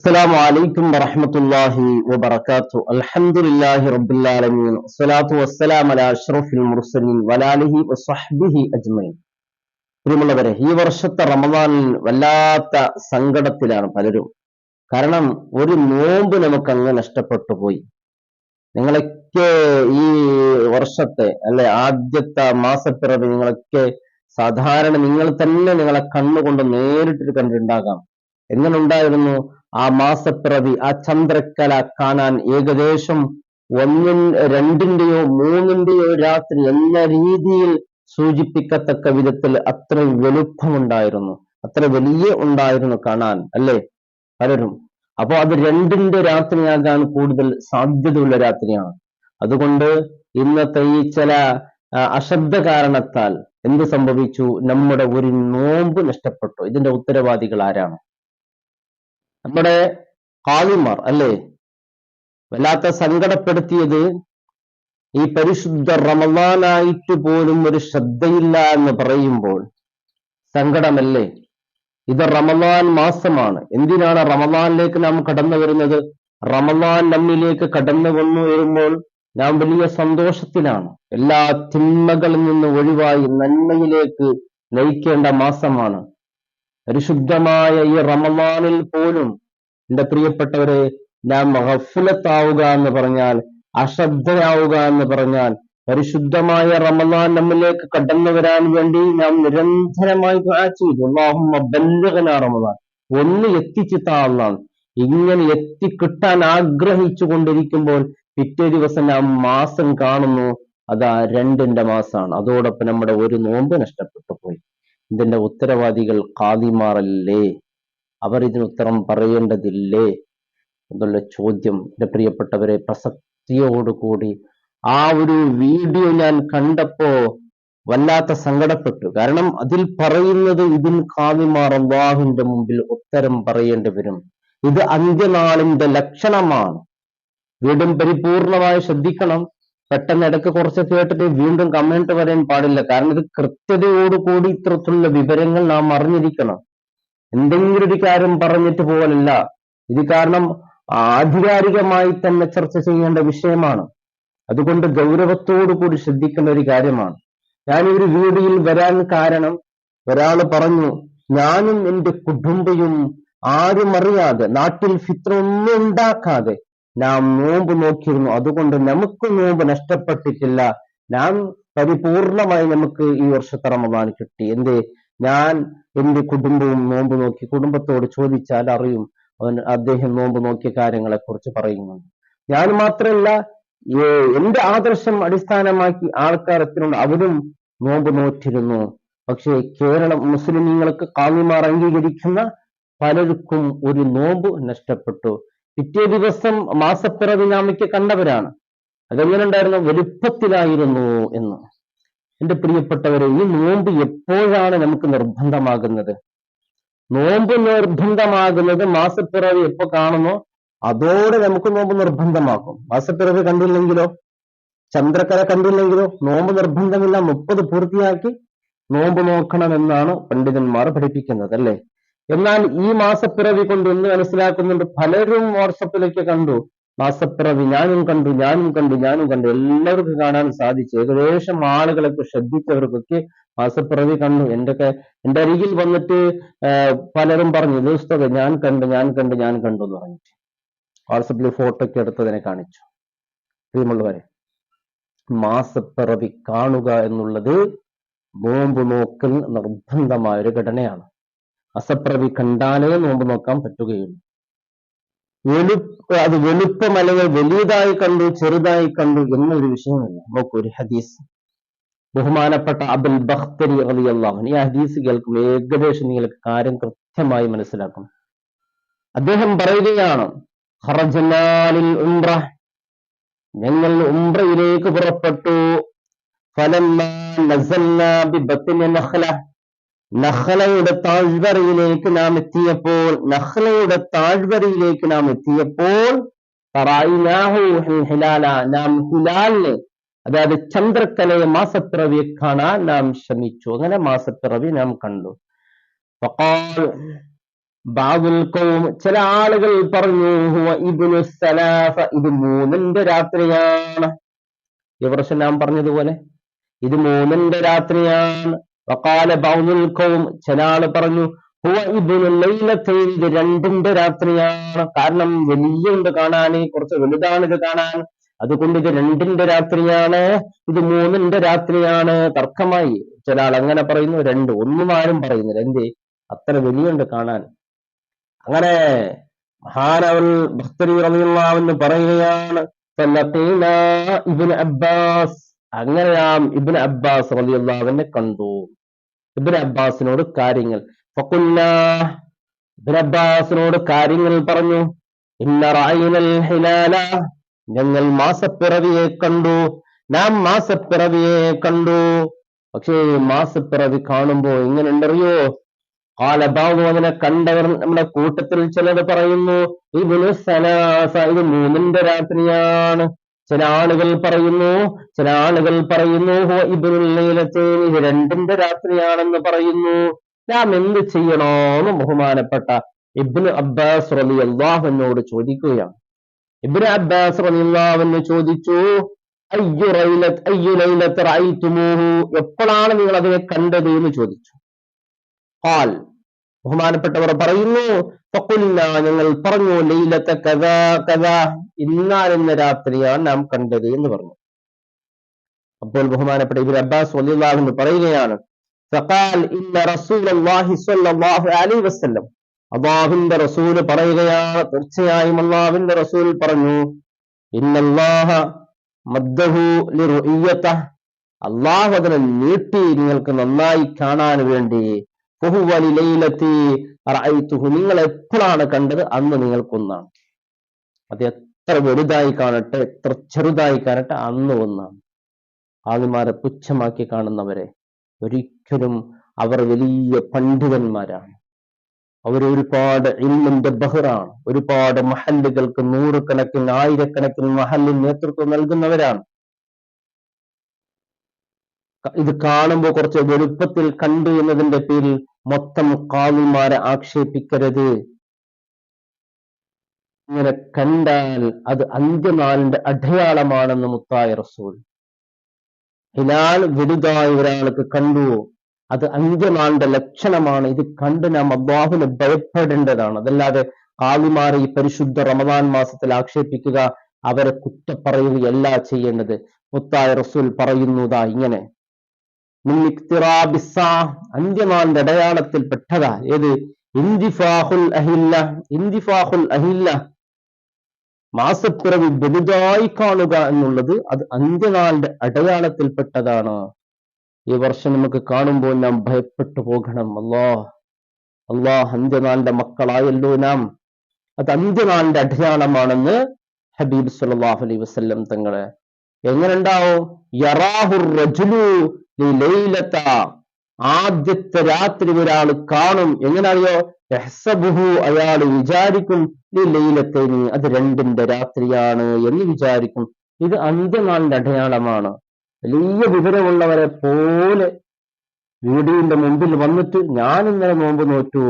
السلام عليكم ورحمة الله وبركاته الحمد لله رب العالمين والصلاة والسلام على أشرف المرسلين وعلى آله وصحبه أجمعين. പ്രിയമുള്ളവരെ, ഈ വർഷത്തെ റമദാനിൽ വല്ലാത്ത സങ്കടത്തിലാണ് പലരും. കാരണം ഒരു നോമ്പ് നമുക്കങ്ങ് നഷ്ടപ്പെട്ടു പോയി. നിങ്ങളൊക്കെ ഈ വർഷത്തെ ആദ്യത്തെ മാസപ്പിറവി നിങ്ങളൊക്കെ സാധാരണ നിങ്ങൾ തന്നെ നിങ്ങളെ കണ്ണുകൊണ്ട് നേരിട്ട് കണ്ടിട്ടുണ്ടാകാം. എങ്ങനെ ഉണ്ടായിരുന്നു ആ മാസപ്പിറവി, ആ ചന്ദ്രക്കല കാണാൻ ഏകദേശം രണ്ടിന്റെയോ മൂന്നിന്റെയോ രാത്രി എന്ന രീതിയിൽ സൂചിപ്പിക്കത്തക്ക വിധത്തിൽ അത്ര വലുപ്പമുണ്ടായിരുന്നു, അത്ര വലിയ ഉണ്ടായിരുന്നു കാണാൻ, അല്ലേ പലരും. അപ്പൊ അത് രണ്ടിന്റെ രാത്രിയാകാൻ കൂടുതൽ സാധ്യതയുള്ള രാത്രിയാണ്. അതുകൊണ്ട് ഇന്നത്തെ ഈ ചില അശബ്ദ കാരണത്താൽ എന്ത് സംഭവിച്ചു? നമ്മുടെ ഒരു നോമ്പ് നഷ്ടപ്പെട്ടു. ഇതിന്റെ ഉത്തരവാദികൾ ആരാണ്? നമ്മുടെ ഖാദിമാർ, അല്ലേ? വല്ലാത്ത സങ്കടപ്പെടുത്തിയത് ഈ പരിശുദ്ധ റമദാനായിട്ട് പോലും ഒരു ശ്രദ്ധയില്ല എന്ന് പറയുമ്പോൾ സങ്കടമല്ലേ? ഇത് റമദാൻ മാസമാണ്. എന്തിനാണ് റമദാനിലേക്ക് നാം കടന്നു വരുന്നത്? റമദാൻ നമ്മിലേക്ക് കടന്നു വന്നു വരുമ്പോൾ നാം വലിയ സന്തോഷത്തിലാണ്. എല്ലാ തിന്മകളിൽ നിന്ന് ഒഴിവായി നന്മയിലേക്ക് നയിക്കേണ്ട മാസമാണ്. പരിശുദ്ധമായ ഈ റമദാനിൽ പോലും എന്റെ പ്രിയപ്പെട്ടവരെ, നാം ഗഫ്ലത്താവുക എന്ന് പറഞ്ഞാൽ, അശ്രദ്ധയാവുക എന്ന് പറഞ്ഞാൽ, പരിശുദ്ധമായ റമദാൻ നമ്മിലേക്ക് കടന്നു വരാൻ വേണ്ടി നാം നിരന്തരമായി ദുആ ചെയ്തു. അല്ലാഹുമ്മ ബല്ലിഗ്നാ റമദാൻ, ഒന്ന് എത്തിച്ചു താ അല്ലാഹ്. ഇങ്ങനെ എത്തിക്കിട്ടാൻ ആഗ്രഹിച്ചു കൊണ്ടിരിക്കുമ്പോൾ പിറ്റേ ദിവസം നാം മാസം കാണുന്നു, അതാ രണ്ടിന്റെ മാസമാണ്. അതോടൊപ്പം നമ്മുടെ ഒരു നോമ്പ് നഷ്ടപ്പെട്ടു പോയി. ഇതിന്റെ ഉത്തരവാദികൾ ഖാദിമാരല്ലേ? അവർ ഇതിന് ഉത്തരം പറയേണ്ടതില്ലേ എന്നുള്ള ചോദ്യം എന്റെ പ്രിയപ്പെട്ടവരെ പ്രസക്തിയോടുകൂടി ആ ഒരു വീഡിയോ ഞാൻ കണ്ടപ്പോ വല്ലാത്ത സങ്കടപ്പെട്ടു. കാരണം അതിൽ പറയുന്നത് ഇതിന് ഖാദിമാർ അല്ലാഹുവിന്റെ മുമ്പിൽ ഉത്തരം പറയേണ്ടി വരും. ഇത് അന്ത്യനാളിന്റെ ലക്ഷണമാണ്. വീണ്ടും പരിപൂർണമായി ശ്രദ്ധിക്കണം. പെട്ടെന്ന് ഇടയ്ക്ക് കുറച്ച് കേട്ടിട്ട് വീണ്ടും കമന്റ് പറയാൻ പാടില്ല. കാരണം ഇത് കൃത്യതയോടുകൂടി ഇത്തരത്തിലുള്ള വിവരങ്ങൾ നാം അറിഞ്ഞിരിക്കണം. എന്തെങ്കിലും ഒരു കാര്യം പറഞ്ഞിട്ട് പോകലല്ല ഇത്. കാരണം ആധികാരികമായി തന്നെ ചർച്ച ചെയ്യേണ്ട വിഷയമാണ്. അതുകൊണ്ട് ഗൗരവത്തോടു കൂടി ശ്രദ്ധിക്കേണ്ട ഒരു കാര്യമാണ്. ഞാൻ ഈ ഒരു വീഡിയോയിൽ വരാൻ കാരണം, ഒരാൾ പറഞ്ഞു, ഞാനും എന്റെ കുടുംബവും ആരും അറിയാതെ നാട്ടിൽ ഫിത്ര ഒന്നും ഉണ്ടാക്കാതെ നാം നോമ്പ് നോക്കിയിരുന്നു. അതുകൊണ്ട് നമുക്ക് നോമ്പ് നഷ്ടപ്പെട്ടിട്ടില്ല. നാം പരിപൂർണമായി നമുക്ക് ഈ വർഷത്തെ റമദാൻ കിട്ടി. എന്തേ? ഞാൻ എന്റെ കുടുംബവും നോമ്പ് നോക്കി. കുടുംബത്തോട് ചോദിച്ചാൽ അറിയും, അദ്ദേഹം നോമ്പ് നോക്കിയ കാര്യങ്ങളെ കുറിച്ച് പറയുന്നുണ്ട്. ഞാൻ മാത്രമല്ല, എന്റെ ആദർശം അടിസ്ഥാനമാക്കി ആൾക്കാർ എത്തിനുണ്ട്, അവരും നോമ്പ് നോറ്റിരുന്നു. പക്ഷേ കേരളം മുസ്ലിമീങ്ങൾക്ക് ഖാദിമാർ അംഗീകരിക്കുന്ന പലർക്കും ഒരു നോമ്പ് നഷ്ടപ്പെട്ടു. പിറ്റേ ദിവസം മാസപ്പിറവി നാമിക്ക് കണ്ടവരാണ്. അതെങ്ങനെ ഉണ്ടായിരുന്നു? വലുപ്പത്തിലായിരുന്നു എന്ന്. എന്റെ പ്രിയപ്പെട്ടവരെ, ഈ നോമ്പ് എപ്പോഴാണ് നമുക്ക് നിർബന്ധമാകുന്നത്? നോമ്പ് നിർബന്ധമാകുന്നത് മാസപ്പിറവി എപ്പോ കാണുന്നോ അതോടെ നമുക്ക് നോമ്പ് നിർബന്ധമാക്കും. മാസപ്പിറവി കണ്ടില്ലെങ്കിലോ, ചന്ദ്രക്കല കണ്ടില്ലെങ്കിലോ നോമ്പ് നിർബന്ധമില്ല. 30 പൂർത്തിയാക്കി നോമ്പ് നോക്കണമെന്നാണ് പണ്ഡിതന്മാർ പഠിപ്പിക്കുന്നത്, അല്ലേ? എന്നാൽ ഈ മാസപ്പിറവി കൊണ്ട് എന്ന് മനസ്സിലാക്കുന്നുണ്ട്, പലരും വാട്സപ്പിലേക്ക് കണ്ടു മാസപ്പിറവി, ഞാനും കണ്ടു. എല്ലാവർക്കും കാണാൻ സാധിച്ചു. ഏകദേശം ആളുകളൊക്കെ ശ്രദ്ധിച്ചവർക്കൊക്കെ മാസപ്പിറവി കണ്ടു. എന്റെ അരികിൽ വന്നിട്ട് പലരും പറഞ്ഞു, ഉസ്താദേ ഞാൻ കണ്ടു എന്ന് പറഞ്ഞിട്ട് വാട്സപ്പിൽ ഫോട്ടോ ഒക്കെ എടുത്തതിനെ കാണിച്ചു. പ്രിയമുള്ളവരെ, മാസപ്പിറവി കാണുക എന്നുള്ളത് നോമ്പ് നോക്കൽ നിർബന്ധമായ ഒരു ഘടനയാണ്. മാസപ്പിറവി കണ്ടാലേ നോമ്പ് നോക്കാൻ പറ്റുകയുള്ളൂ. അത് വലുപ്പം അല്ലെങ്കിൽ വലിയതായി കണ്ടു ചെറുതായി കണ്ടു എന്നൊരു വിഷയമല്ല. നോക്കൂ, ഒരു ഹദീസ്, ബഹുമാനപ്പെട്ട അബുൽ ബഖ്തരി റളിയല്ലാഹു അൻഹു, ഈ ഹദീസ് കേൾക്കും ഏകദേശം നിങ്ങൾക്ക് കാര്യം കൃത്യമായി മനസ്സിലാക്കും. അദ്ദേഹം പറയുകയാണ്, ഖറജ്നാ ലിൽ ഉംറ, ഞങ്ങൾ ഉംറയിലേക്ക് പുറപ്പെട്ടു. ഫലമ്മാ നസൽനാ ബിബത്നി നഖ്ല, നഖ്ലയുടെ താഴ്വരയിലേക്ക് നാം എത്തിയപ്പോൾ തറഅയ്നാഹു ഹിലാല, നാം ഹിലാലിനെ, അതായത് ചന്ദ്രക്കലയെ, മാസപ്പിറവിയെ കാണാൻ നാം ശ്രമിച്ചു. അങ്ങനെ മാസപ്പിറവി നാം കണ്ടു. ഫഖാൽ, ബഅദുൽ ഖൗം ചില ആളുകൾ പറഞ്ഞു ഹുവ ഇബ്നു സലാസ ഇത് മൂന്നിന്റെ രാത്രിയാണ്. ഈ വർഷം നാം പറഞ്ഞതുപോലെ ഇത് മൂന്നിന്റെ രാത്രിയാണ്. വഖാല ബഅദുൽ ഖൗം ചില ആള് പറഞ്ഞു ഹുവ ഇബ്നു ലൈലത്തൈൻ ഇത് രണ്ടിന്റെ രാത്രിയാണ്. കാരണം വലിയുണ്ട് കാണാൻ, കുറച്ച് വലുതാണ് ഇത് കാണാൻ, അതുകൊണ്ട് ഇത് രണ്ടിന്റെ രാത്രിയാണ്, ഇത് മൂന്നിന്റെ രാത്രിയാണ്. തർക്കമായി. ചില ആൾ അങ്ങനെ പറയുന്നു, രണ്ട് ഒന്നും ആരും പറയുന്നില്ല. എന്തേ? അത്ര വലിയുണ്ട് കാണാൻ. അങ്ങനെ മഹാനവൽ ബഖ്തരി റളിയല്ലാഹു അൻഹു പറയുകയാണ് ഫലഖീനാ ഇബ്നു അബ്ബാസ്, അങ്ങനെ നാം ഇബ്നു അബ്ബാസ് റളിയല്ലാഹു അൻഹു കണ്ടു. ഇബ്നു അബ്ബാസിനോട് കാര്യങ്ങൾ ഫഖുൽനാ, ഇബ്നു അബ്ബാസിനോട് കാര്യങ്ങൾ പറഞ്ഞു. ഇന്ന റഅയ്നൽ ഹിലാല, ഞങ്ങൾ മാസപ്പിറവിയെ കണ്ടു, നാം മാസപ്പിറവിയെ കണ്ടു. പക്ഷേ മാസപ്പിറവി കാണുമ്പോ എങ്ങനെയുണ്ടറിയോ? കാലബാബു അതിനെ കണ്ടവർ നമ്മുടെ കൂട്ടത്തിൽ ചിലത് പറയുന്നു ഇബ്നു സലാസ ഇത് മൂന്നിന്റെ രാത്രിയാണ്. ചില ആളുകൾ പറയുന്നു ഇബ്നുൽ ലൈലത്തൈൻ ഇത് രണ്ടിന്റെ രാത്രിയാണെന്ന് പറയുന്നു. നാം എന്ത് ചെയ്യണോന്ന് ബഹുമാനപ്പെട്ട ഇബ്നു അബ്ബാസ് റളിയല്ലാഹു അൻഹുവോട് ചോദിക്കുകയാണ്. ഇബ്നു അബ്ബാസ് റളിയല്ലാഹു അൻഹു ചോദിച്ചു അയ്യു ലൈലത്ത് റഅയ്തുമൂഹു, എപ്പോഴാണ് നിങ്ങൾ അതിനെ കണ്ടത് എന്ന് ചോദിച്ചു. ഖാൽ ബഹുമാനപ്പെട്ടവർ പറയുന്നു ഫഖുൽനാ ഞങ്ങൾ പറഞ്ഞു ലൈലത കദാ കദാ ഇന്ന രാത്രിയാണ് നാം കണ്ടത് എന്ന് പറഞ്ഞു. അപ്പോൾ ബഹുമാനപ്പെട്ട ഇബ്നു അബ്ബാസ് റളിയല്ലാഹു അൻഹു പറയുകയാണ് ഫഖാൽ ഇന്ന റസൂലുള്ളാഹി സ്വല്ലല്ലാഹു അലൈഹി വസല്ലം, അല്ലാഹുവിന്റെ റസൂൽ പറയുകയാണ്, തീർച്ചയായും അല്ലാഹുവിന്റെ റസൂൽ പറഞ്ഞു ഇന്നല്ലാഹ മദ്ദഹു ലിറുഇയതഹ്, അല്ലാഹു അതിനെ നീട്ടി നിങ്ങൾക്ക് നന്നായി കാണാൻ വേണ്ടി. ഫഹുവ ലിലൈലതി റഅയ്തുഹു, നിങ്ങൾ എപ്പോഴാണ് കണ്ടത് അന്ന് നിങ്ങൾക്കൊന്നാണ്. അത് എത്ര വലുതായി കാണട്ടെ എത്ര ചെറുതായി കാണട്ടെ അന്ന് ഒന്നാണ്. ആളുമാരെ പുച്ഛമാക്കി കാണുന്നവരെ ഒരിക്കലും അവർ വലിയ പണ്ഡിതന്മാരാണ്. അവർ ഒരുപാട് ഇൽമിന്റെ ബഹ്റാണ്. ഒരുപാട് മഹല്ലുകൾക്ക് നൂറുകണക്കിന് ആയിരക്കണക്കിന് മഹല്ലിൽ നേതൃത്വം നൽകുന്നവരാണ്. ഇത് കാണുമ്പോൾ കുറച്ച് വലുപ്പത്തിൽ കണ്ടു എന്നതിന്റെ പേരിൽ മൊത്തം ഖാദിമാരെ ആക്ഷേപിക്കരുത്. ഇങ്ങനെ കണ്ടാൽ അത് അന്ത്യനാളിന്റെ അടയാളമാണെന്ന് മുത്തായ റസൂൽ. ഹിലാൽ വലുതായി ഒരാൾക്ക് കണ്ടു, അത് അന്ത്യനാളിന്റെ ലക്ഷണമാണ്. ഇത് കണ്ട് നാം അല്ലാഹുവിനെ ഭയപ്പെടേണ്ടതാണ്. അതല്ലാതെ ഖാദിമാരെ ഈ പരിശുദ്ധ റമദാൻ മാസത്തിൽ ആക്ഷേപിക്കുക, അവരെ കുറ്റപ്പറയുകയല്ല ചെയ്യേണ്ടത്. മുത്തായ റസൂൽ പറയുന്നതാ ഇങ്ങനെ അന്ത്യനാളിന്റെ അടയാളത്തിൽ പെട്ടതാ ഏത്? ഇന്തിഫാഹുൽ അഹില്ല, മാസപ്പിറവി വലുതായി കാണുക എന്നുള്ളത് അത് അന്ത്യനാളിന്റെ അടയാളത്തിൽപ്പെട്ടതാണ്. ഈ വർഷം നമുക്ക് കാണുമ്പോൾ നാം ഭയപ്പെട്ടു പോകണം. അല്ലാഹ് അന്ത്യനാളിന്റെ മക്കളായല്ലോ നാം. അത് അന്ത്യനാളിന്റെ അടയാളമാണെന്ന് ഹബീബ് സല്ലല്ലാഹു അലൈഹി വസല്ലം തങ്ങളെ. എങ്ങനെ ഉണ്ടാവും? യറാഹുർ റജുലു ലൈലത, ആദ്യത്തെ രാത്രി ഒരാൾ കാണും. എങ്ങനെ അറിയോ? യഹ്സബുഹു, അയാൾ വിചാരിക്കും ലൈലത്തൈനി അത് രണ്ടിന്റെ രാത്രിയാണ് എന്ന് വിചാരിക്കും. ഇത് അന്ത്യനാളിന്റെ അടയാളമാണ്. വലിയ വിവരമുള്ളവരെ പോലെ വീടിന്റെ മുമ്പിൽ വന്നിട്ട് ഞാൻ ഇന്നലെ നോമ്പ് നോറ്റു,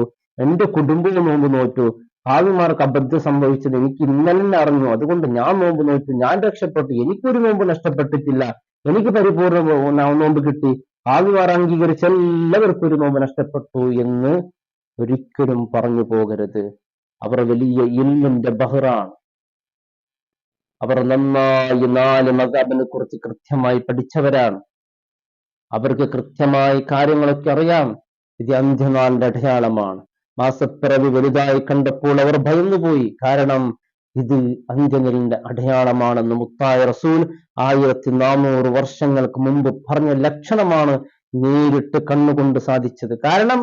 എന്റെ കുടുംബവും നോമ്പ് നോറ്റു, ഭാവിമാർക്ക് അബദ്ധം സംഭവിച്ചത് എനിക്ക് ഇന്നലെ അറിഞ്ഞു, അതുകൊണ്ട് ഞാൻ നോമ്പ് നോറ്റു, ഞാൻ രക്ഷപ്പെട്ടു, എനിക്കൊരു നോമ്പ് നഷ്ടപ്പെട്ടിട്ടില്ല, എനിക്ക് പരിപൂർണ്ണ നോമ്പ് കിട്ടി, ഭാവിമാർ അംഗീകരിച്ച എല്ലാവർക്കും ഒരു നോമ്പ് നഷ്ടപ്പെട്ടു എന്ന് ഒരിക്കലും പറഞ്ഞു പോകരുത്. അവർ വലിയ ഇൽമിന്റെ ബഹ്റാണ്. അവർ നന്നായി 4 മദ്ഹബിനെ കുറിച്ച് കൃത്യമായി പഠിച്ചവരാണ്. അവർക്ക് കൃത്യമായി കാര്യങ്ങളൊക്കെ അറിയാം. ഇത് അന്ത്യനാളിന്റെ അടയാളമാണ്. മാസപ്പിറവി വലുതായി കണ്ടപ്പോൾ അവർ ഭയന്നുപോയി. കാരണം ഇത് അന്ത്യനാളിന്റെ അടയാളമാണെന്ന് മുത്തായ റസൂൽ 1400 വർഷങ്ങൾക്ക് മുമ്പ് പറഞ്ഞ ലക്ഷണമാണ് നേരിട്ട് കണ്ണുകൊണ്ട് സാധിച്ചത്. കാരണം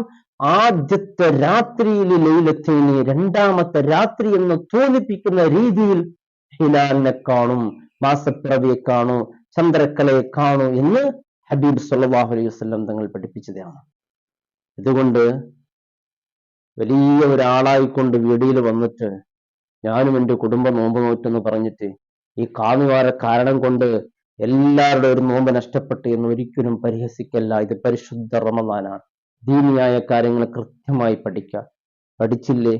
ആദ്യത്തെ രാത്രിയിൽ ലൈലത്തൈനി, രണ്ടാമത്തെ രാത്രി എന്ന് തോന്നിപ്പിക്കുന്ന രീതിയിൽ ഹിലാലിനെ കാണും, മാസപ്പിറവിയെ കാണൂ, ചന്ദ്രക്കലയെ കാണൂ എന്ന് ഹബീബ് സല്ലല്ലാഹു അലൈഹി വസല്ലം തങ്ങൾ പഠിപ്പിച്ചതാണ്. ഇതുകൊണ്ട് വലിയ ഒരാളായിക്കൊണ്ട് വീടിയിൽ വന്നിട്ട് ഞാനും എൻ്റെ കുടുംബം നോമ്പ് നോറ്റെന്ന് പറഞ്ഞിട്ട് ഈ കാന്നുവാര കാരണം കൊണ്ട് എല്ലാവരുടെ ഒരു നോമ്പ് നഷ്ടപ്പെട്ടു എന്ന് ഒരിക്കലും പരിഹസിക്കല്ല. ഇത് പരിശുദ്ധ റമദാനാണ്. ദീനിയായ കാര്യങ്ങൾ കൃത്യമായി പഠിക്കുക. പഠിച്ചില്ലേ?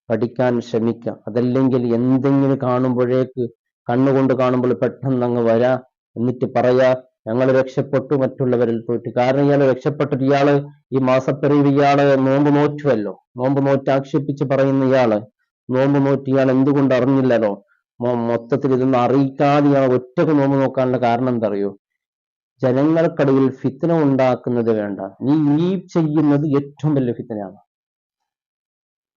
പഠിക്കാൻ ശ്രമിക്കുക. അതല്ലെങ്കിൽ എന്തെങ്കിലും കാണുമ്പോഴേക്ക് കണ്ണുകൊണ്ട് കാണുമ്പോൾ പെട്ടെന്ന് അങ്ങ് വരാ, എന്നിട്ട് പറയാ ഞങ്ങൾ രക്ഷപ്പെട്ടു മറ്റുള്ളവരിൽ പോയിട്ട്. കാരണം ഇയാൾ രക്ഷപ്പെട്ടിട്ട് ഇയാള് ഈ മാസപ്പിറവി ഇയാള് നോമ്പ് നോറ്റുവല്ലോ, നോമ്പ് നോറ്റ് ആക്ഷേപിച്ച് പറയുന്ന ഇയാള് നോമ്പ് നോറ്റ് ഇയാൾ എന്തുകൊണ്ട് അറിഞ്ഞില്ലല്ലോ? മൊത്തത്തിൽ ഇതൊന്നും അറിയിക്കാതെ ഇയാൾ ഒറ്റക്ക് നോമ്പ് നോക്കാനുള്ള കാരണം എന്താ അറിയോ? ജനങ്ങൾക്കിടയിൽ ഫിത്ന ഉണ്ടാക്കുന്നത് വേണ്ട. നീ ചെയ്യുന്നത് ഏറ്റവും വലിയ ഫിത്നയാണ്.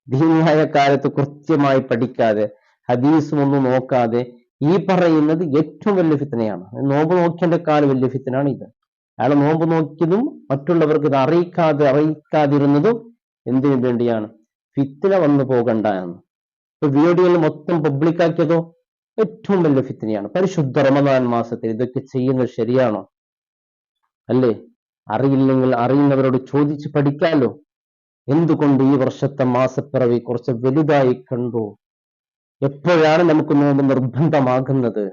ദീനിയായ കാലത്ത് കൃത്യമായി പഠിക്കാതെ ഹദീസും ഒന്നും നോക്കാതെ ഈ പറയുന്നത് ഏറ്റവും വലിയ ഫിത്നയാണ്. നോമ്പ് നോക്കിയതിനേക്കാൾ വലിയ ഫിത്നയാണ് ഇത്. അയാൾ നോമ്പ് നോക്കിയതും മറ്റുള്ളവർക്ക് ഇത് അറിയിക്കാതിരുന്നതും എന്തിനു വേണ്ടിയാണ്? ഫിത്ന വന്നു പോകണ്ട എന്ന്. ഇപ്പൊ വീഡിയോയിൽ മൊത്തം പബ്ലിക്കാക്കിയതോ ഏറ്റവും വലിയ ഫിത്നയാണ്. പരിശുദ്ധ റമദാൻ മാസത്തിൽ ഇതൊക്കെ ചെയ്യുന്നത് ശരിയാണോ? അല്ലേ? അറിയില്ലെങ്കിൽ അറിയുന്നവരോട് ചോദിച്ച് പഠിക്കാലോ. എന്തുകൊണ്ട് ഈ വർഷത്തെ മാസപ്പിറവി കുറച്ച് വലുതായി കണ്ടു? എപ്പോഴാണ് നമുക്ക് നോമ്പ് നിർബന്ധമാകുന്നത്?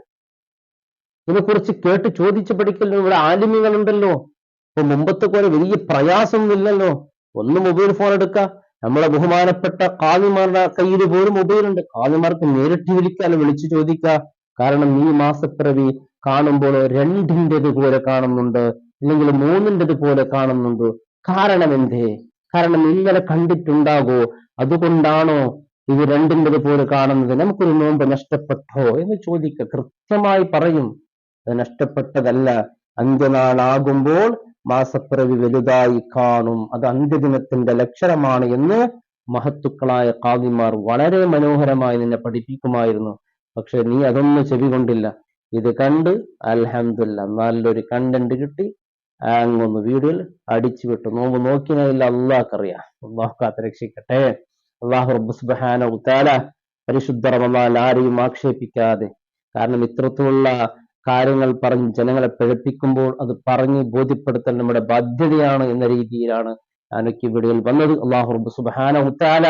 ഇതിനെക്കുറിച്ച് കേട്ട് ചോദിച്ച് പഠിക്കല്ലോ. ഇവിടെ ആലിമ്യങ്ങളുണ്ടല്ലോ. ഇപ്പൊ മുമ്പത്തെ പോലെ വലിയ പ്രയാസമൊന്നുമില്ലല്ലോ. ഒന്ന് മൊബൈൽ ഫോൺ എടുക്കുക. നമ്മളെ ബഹുമാനപ്പെട്ട കാളിമാരുടെ കയ്യിൽ പോലും മൊബൈലുണ്ട്. കാളിമാർക്ക് നേരിട്ട് വിളിക്കാതെ വിളിച്ചു ചോദിക്കുക. കാരണം ഈ മാസപ്പിറവി കാണുമ്പോൾ രണ്ടിൻ്റെത് പോലെ കാണുന്നുണ്ട്, അല്ലെങ്കിൽ മൂന്നിൻ്റെത് പോലെ കാണുന്നുണ്ട്. കാരണം എന്തേ? കാരണം ഇന്നലെ കണ്ടിട്ടുണ്ടാകോ? അതുകൊണ്ടാണോ ഇത് രണ്ടിൻ്റെത് പോലെ കാണുന്നത്? നമുക്കൊരു നോമ്പ് നഷ്ടപ്പെട്ടോ എന്ന് ചോദിക്കുക. കൃത്യമായി പറയും അത് നഷ്ടപ്പെട്ടതല്ല. അന്ത്യനാളാകുമ്പോൾ മാസപ്പിറവി വലുതായി കാണും, അത് അന്ത്യദിനത്തിന്റെ ലക്ഷണമാണ് എന്ന് മഹത്തുക്കളായ ഖാദിമാർ വളരെ മനോഹരമായി നിന്നെ പഠിപ്പിക്കുമായിരുന്നു. പക്ഷെ നീ അതൊന്നും ചെവി കൊണ്ടില്ല. ഇത് കണ്ട് അൽഹംദുലില്ലാ നല്ലൊരു കണ്ടന്റ് കിട്ടി, അങ്ങൊന്ന് വീഡിയോയിൽ അടിച്ചു വിട്ടു. നോമ്പ് നോക്കിയതില്ല അള്ളാഹ്ക്കറിയാം. അള്ളാഹു കാത്ത് രക്ഷിക്കട്ടെ. അള്ളാഹു റബ്ബ് സുബ്ഹാനഹു വതആല പരിശുദ്ധ റമദാൻ ആരെയും ആക്ഷേപിക്കാതെ, കാരണം ഇത്തരത്തിലുള്ള കാര്യങ്ങൾ പറഞ്ഞ് ജനങ്ങളെ പിഴപ്പിക്കുമ്പോൾ അത് പറഞ്ഞ് ബോധ്യപ്പെടുത്തൽ നമ്മുടെ ബാധ്യതയാണ് എന്ന രീതിയിലാണ് ഞാനൊക്കെ വീഡിയോയിൽ വന്നത്. അള്ളാഹു റബ്ബ് സുബ്ഹാനഹു വതആല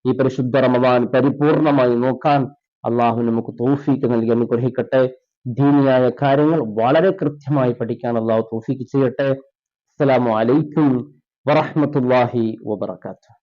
ഈ പരിശുദ്ധ റമദാൻ പരിപൂർണമായി നോക്കാൻ അള്ളാഹു നമുക്ക് തൗഫീക്ക് നൽകി അനുഗ്രഹിക്കട്ടെ. ദീനിയായ കാര്യങ്ങൾ വളരെ കൃത്യമായി പഠിക്കാൻ അള്ളാഹു തൗഫീക്ക് ചെയ്യട്ടെ. അസ്സലാമു അലൈക്കും വറഹ്മത്തുള്ളാഹി വബറകാതുഹു.